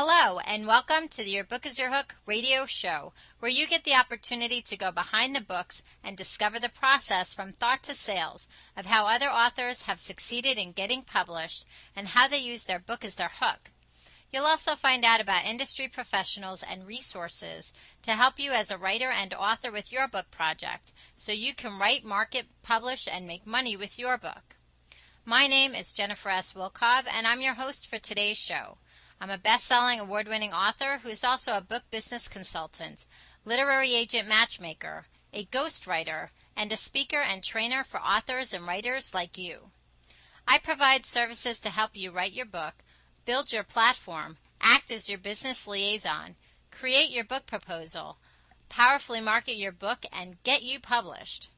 Hello, and welcome to the Your Book is Your Hook radio show, where you get the opportunity to go behind the books and discover the process from thought to sales of how other authors have succeeded in getting published and how they use their book as their hook. You'll also find out about industry professionals and resources to help you as a writer and author with your book project, so you can write, market, publish, and make money with your book. My name is Jennifer S. Wilkov, and I'm your host for today's show. I'm a best-selling, award-winning author who's also a book business consultant, literary agent matchmaker, a ghostwriter, and a speaker and trainer for authors and writers like you. I provide services to help you write your book, build your platform, act as your business liaison, create your book proposal, powerfully market your book, and get you published.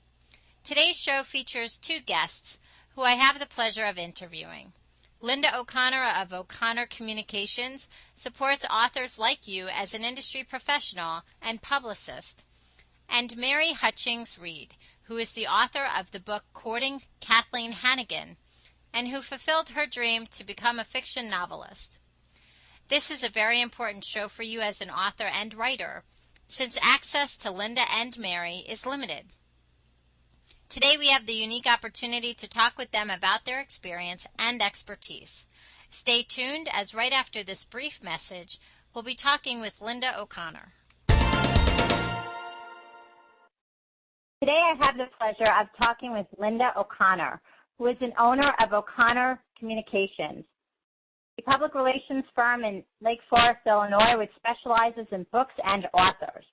Today's show features two guests who I have the pleasure of interviewing. Linda O'Connor of O'Connor Communications supports authors like you as an industry professional and publicist. And Mary Hutchings Reed, who is the author of the book Courting Kathleen Hannigan, and who fulfilled her dream to become a fiction novelist. This is a very important show for you as an author and writer, since access to Linda and Mary is limited. Today we have the unique opportunity to talk with them about their experience and expertise. Stay tuned, as right after this brief message, we'll be talking with Linda O'Connor. Today I have the pleasure of talking with Linda O'Connor, who is an owner of O'Connor Communications, a public relations firm in Lake Forest, Illinois, which specializes in books and authors.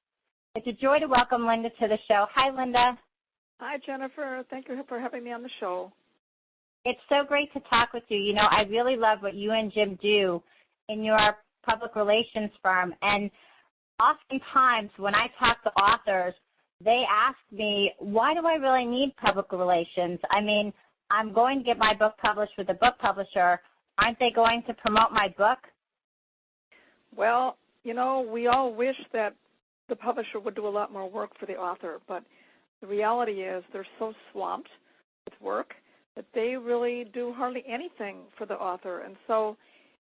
It's a joy to welcome Linda to the show. Hi, Linda. Hi, Jennifer. Thank you for having me on the show. It's so great to talk with you. You know, I really love what you and Jim do in your public relations firm. And oftentimes when I talk to authors, they ask me, why do I really need public relations? I mean, I'm going to get my book published with a book publisher. Aren't they going to promote my book? Well, you know, we all wish that the publisher would do a lot more work for the author, but the reality is they're so swamped with work that they really do hardly anything for the author. And so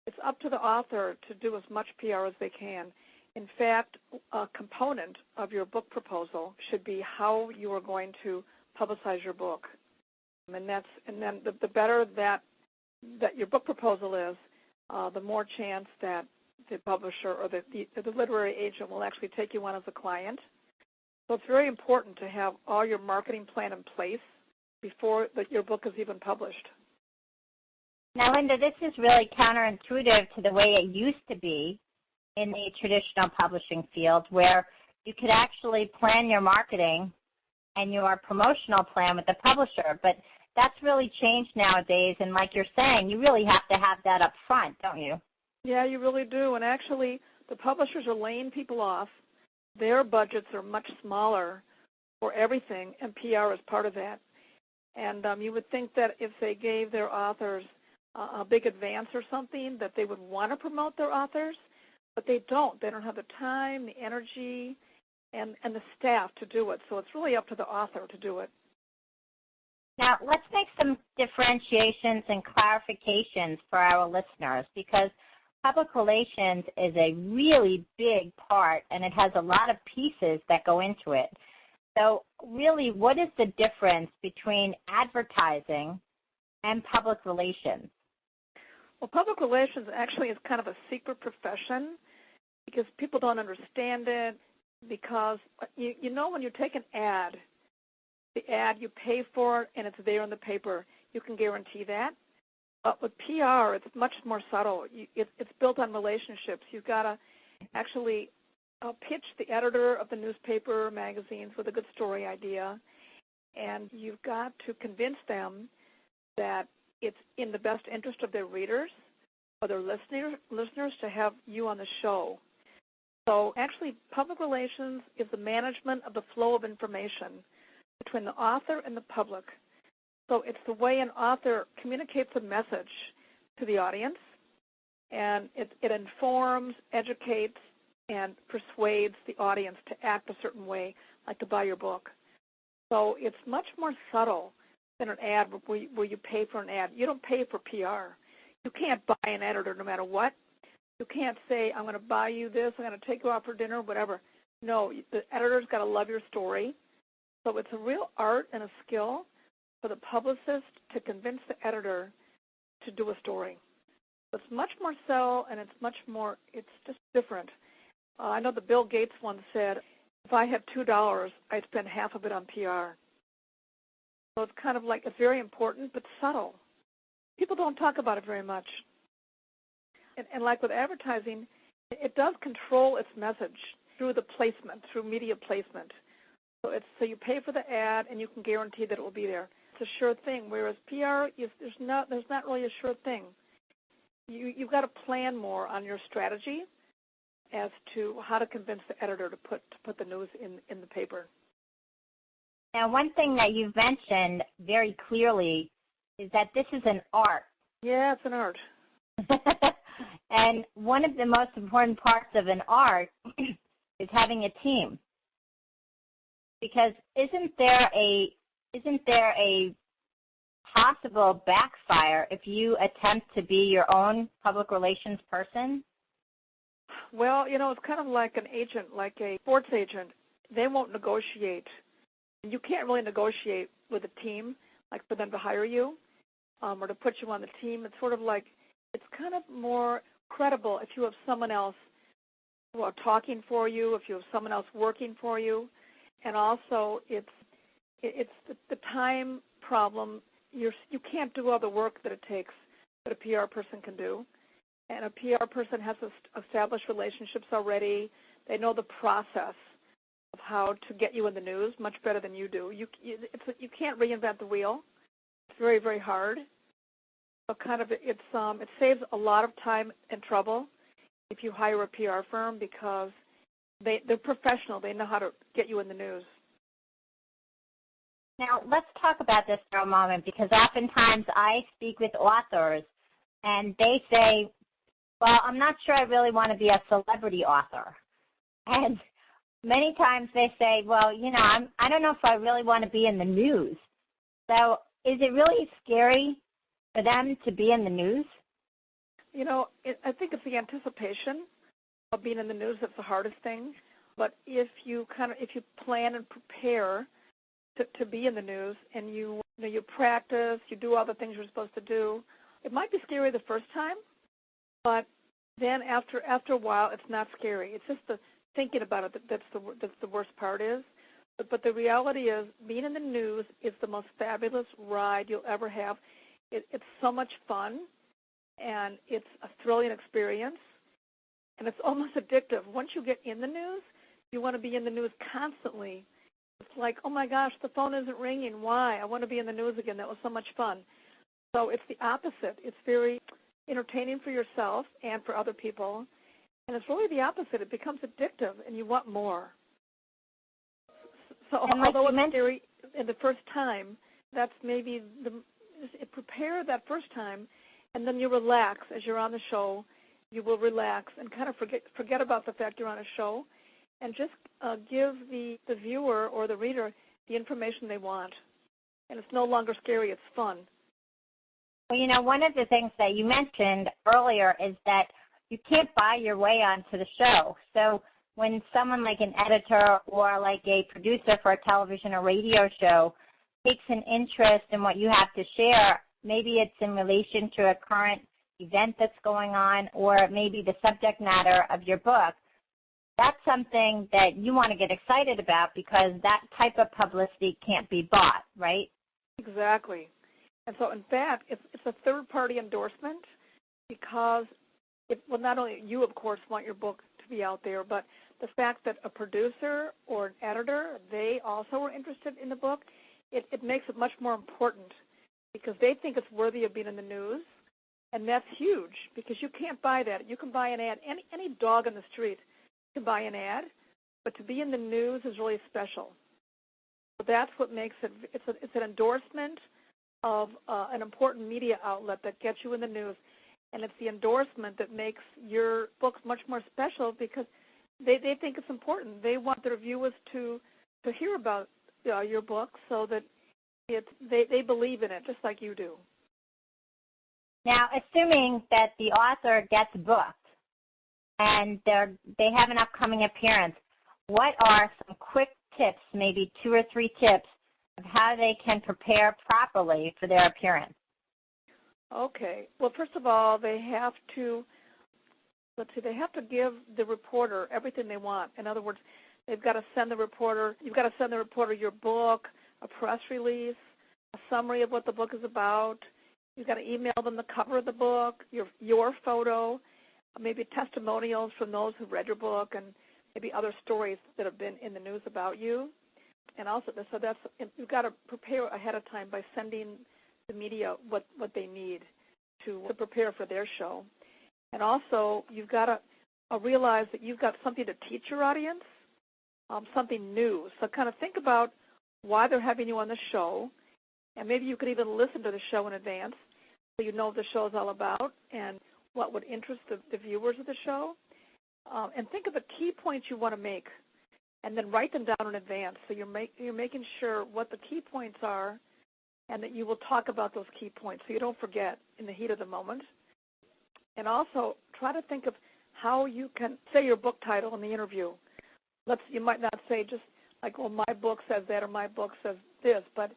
it's up to the author to do as much PR as they can. In fact, a component of your book proposal should be how you are going to publicize your book. And then the better that your book proposal is, the more chance that the publisher or the literary agent will actually take you on as a client. So it's very important to have all your marketing plan in place before your book is even published. Now, Linda, this is really counterintuitive to the way it used to be in the traditional publishing field, where you could actually plan your marketing and your promotional plan with the publisher. But that's really changed nowadays, and like you're saying, you really have to have that up front, don't you? Yeah, you really do. And actually, the publishers are laying people off. Their budgets are much smaller for everything, and PR is part of that. And you would think that if they gave their authors a big advance or something, that they would want to promote their authors, but they don't. They don't have the time, the energy, and the staff to do it. So it's really up to the author to do it. Now, let's make some differentiations and clarifications for our listeners, because public relations is a really big part, and it has a lot of pieces that go into it. So really, what is the difference between advertising and public relations? Well, public relations actually is kind of a secret profession because people don't understand it, because you know when you take an ad, the ad, you pay for it, and it's there in the paper. You can guarantee that. But with PR, it's much more subtle. It's built on relationships. You've got to actually pitch the editor of the newspaper, magazines with a good story idea, and you've got to convince them that it's in the best interest of their readers or their listeners to have you on the show. So actually, public relations is the management of the flow of information between the author and the public. So it's the way an author communicates a message to the audience, and it informs, educates, and persuades the audience to act a certain way, like to buy your book. So it's much more subtle than an ad where you pay for an ad. You don't pay for PR. You can't buy an editor no matter what. You can't say, I'm going to buy you this, I'm going to take you out for dinner, whatever. No, the editor's got to love your story. So it's a real art and a skill for the publicist to convince the editor to do a story. It's much more so, and it's just different. I know that Bill Gates once said, if I had $2, I'd spend half of it on PR. So it's kind of like, it's very important, but subtle. People don't talk about it very much. And like with advertising, it does control its message through the placement, through media placement. So you pay for the ad, and you can guarantee that it will be there. It's a sure thing, whereas PR, there's not really a sure thing. You've got to plan more on your strategy as to how to convince the editor to put the news in the paper. Now, one thing that you've mentioned very clearly is that this is an art. Yeah, it's an art. And one of the most important parts of an art is having a team. Because isn't there a possible backfire if you attempt to be your own public relations person? Well, it's kind of like an agent, like a sports agent. They won't negotiate. You can't really negotiate with a team, like for them to hire you or to put you on the team. It's sort of like, it's kind of more credible if you have someone else talking for you, if you have someone else working for you. And also, it's the time problem. You can't do all the work that it takes that a PR person can do. And a PR person has established relationships already. They know the process of how to get you in the news much better than you do. You can't reinvent the wheel. It's very, very hard. So it saves a lot of time and trouble if you hire a PR firm because they're professional. They know how to get you in the news. Now, let's talk about this for a moment because oftentimes I speak with authors and they say, well, I'm not sure I really want to be a celebrity author. And many times they say, well, I don't know if I really want to be in the news. So is it really scary for them to be in the news? I think it's the anticipation of being in the news that's the hardest thing. But if you plan and prepare to be in the news and you practice, you do all the things you're supposed to do, it might be scary the first time, but then after a while, it's not scary. It's just the thinking about it that's the worst part is. But the reality is, being in the news is the most fabulous ride you'll ever have. It's so much fun, and it's a thrilling experience, and it's almost addictive. Once you get in the news, you want to be in the news constantly. It's like, oh my gosh, the phone isn't ringing. Why? I want to be in the news again. That was so much fun. So it's the opposite. It's very entertaining for yourself and for other people, and it's really the opposite. It becomes addictive, and you want more. So although it's scary in the first time, that's maybe prepare that first time, and then you relax as you're on the show. You will relax and kind of forget about the fact you're on a show, and just give the viewer or the reader the information they want. And it's no longer scary. It's fun. Well, one of the things that you mentioned earlier is that you can't buy your way onto the show. So when someone like an editor or like a producer for a television or radio show takes an interest in what you have to share, maybe it's in relation to a current event that's going on or maybe the subject matter of your book, that's something that you want to get excited about because that type of publicity can't be bought, right? Exactly. And so, in fact, it's a third-party endorsement because, not only you, of course, want your book to be out there, but the fact that a producer or an editor, they also are interested in the book, it makes it much more important because they think it's worthy of being in the news, and that's huge because you can't buy that. You can buy an ad. Any dog on the street can buy an ad, but to be in the news is really special. So that's what makes it. It's an endorsement of an important media outlet that gets you in the news, and it's the endorsement that makes your books much more special because they think it's important. They want their viewers to hear about your book so that they believe in it just like you do. Now, assuming that the author gets booked, and they have an upcoming appearance, what are some quick tips, maybe 2 or 3 tips, of how they can prepare properly for their appearance? Okay. Well, first of all, they have to give the reporter everything they want. In other words, you've got to send the reporter your book, a press release, a summary of what the book is about. You've got to email them the cover of the book, your photo, maybe testimonials from those who read your book, and maybe other stories that have been in the news about you. And also, so you've got to prepare ahead of time by sending the media what they need to prepare for their show. And also, you've got to realize that you've got something to teach your audience, something new. So kind of think about why they're having you on the show, and maybe you could even listen to the show in advance so you know what the show is all about and what would interest the viewers of the show. And think of the key points you want to make, and then write them down in advance. So you're making sure what the key points are, and that you will talk about those key points so you don't forget in the heat of the moment. And also try to think of how you can say your book title in the interview. You might not say just like, well, my book says that or my book says this, but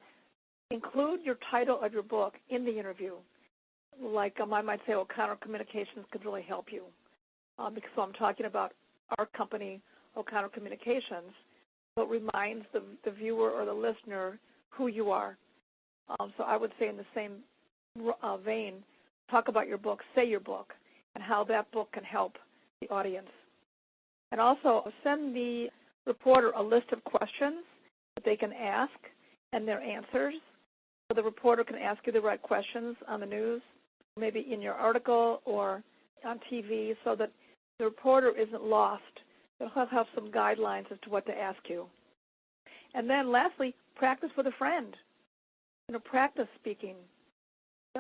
include your title of your book in the interview. Like I might say, O'Connor Communications could really help you, because I'm talking about our company, O'Connor Communications, so it reminds the viewer or the listener who you are. So I would say in the same vein, talk about your book, say your book, and how that book can help the audience. And also send the reporter a list of questions that they can ask and their answers, so the reporter can ask you the right questions on the news, maybe in your article or on TV, so that the reporter isn't lost. They'll have some guidelines as to what to ask you. And then lastly, practice with a friend. Practice speaking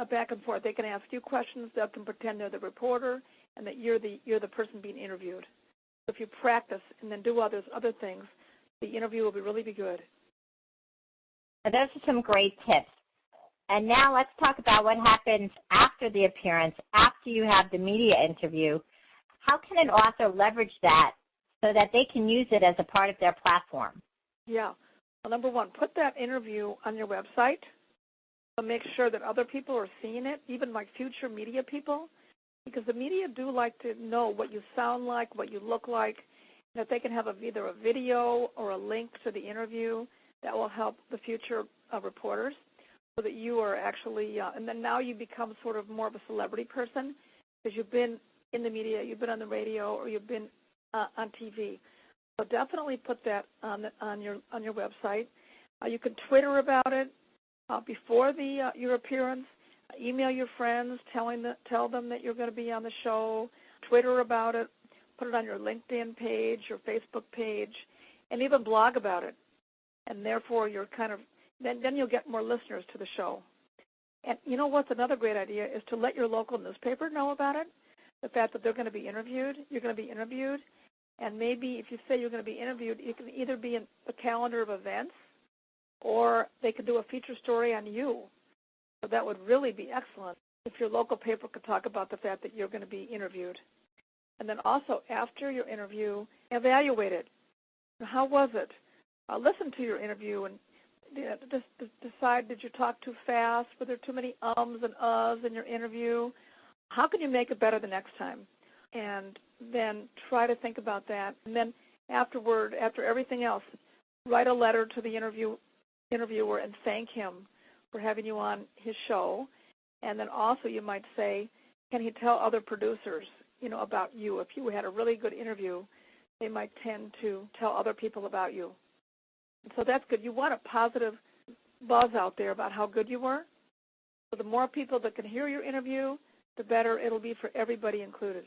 back and forth. They can ask you questions. They can pretend they're the reporter and that you're the person being interviewed. So if you practice and then do other things, the interview will really be good. Those are some great tips. And now let's talk about what happens after the appearance, after you have the media interview. How can an author leverage that so that they can use it as a part of their platform? Yeah. Well, number one, put that interview on your website. Make sure that other people are seeing it, even like future media people, because the media do like to know what you sound like, what you look like, and if they can have either a video or a link to the interview, that will help the future reporters, so that you are actually, and then now you become sort of more of a celebrity person, because you've been in the media, you've been on the radio, or you've been on TV. So definitely put that on your website. You can Twitter about it. Before your appearance, email your friends, tell them that you're going to be on the show, Twitter about it, put it on your LinkedIn page, your Facebook page, and even blog about it. And therefore, you're kind of then you'll get more listeners to the show. And you know what's another great idea is to let your local newspaper know about it, the fact that they're going to be interviewed. You're going to be interviewed, and maybe if you say you're going to be interviewed, it can either be in a calendar of events, or they could do a feature story on you. So that would really be excellent if your local paper could talk about the fact that you're going to be interviewed. And then also, after your interview, evaluate it. How was it? Listen to your interview and decide, did you talk too fast? Were there too many ums and uhs in your interview? How can you make it better the next time? And then try to think about that. And then afterward, after everything else, write a letter to the interviewer and thank him for having you on his show. And then also you might say, can he tell other producers, about you? If you had a really good interview, they might tend to tell other people about you. And so that's good. You want a positive buzz out there about how good you were. So the more people that can hear your interview, the better it'll be for everybody included.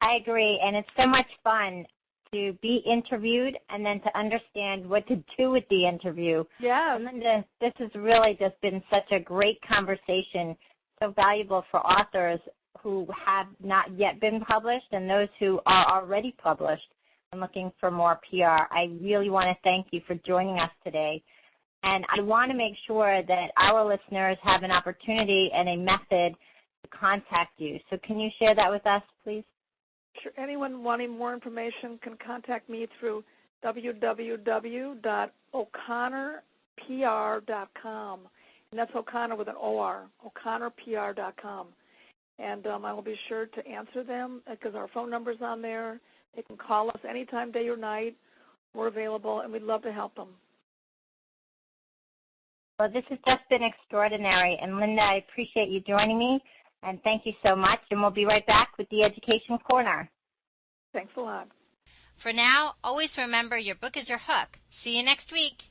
I agree, and it's so much fun to be interviewed and then to understand what to do with the interview. Yeah. Linda, this has really just been such a great conversation, so valuable for authors who have not yet been published and those who are already published and looking for more PR. I really want to thank you for joining us today. And I want to make sure that our listeners have an opportunity and a method to to contact you. So can you share that with us, please? Sure. Anyone wanting more information can contact me through www.o'connorpr.com. And that's O'Connor with an O-R, o'connorpr.com. And I will be sure to answer them because our phone number's on there. They can call us anytime, day or night. We're available, and we'd love to help them. Well, this has just been extraordinary. And, Linda, I appreciate you joining me, and thank you so much. And we'll be right back with the Education Corner. Thanks a lot. For now, always remember your book is your hook. See you next week.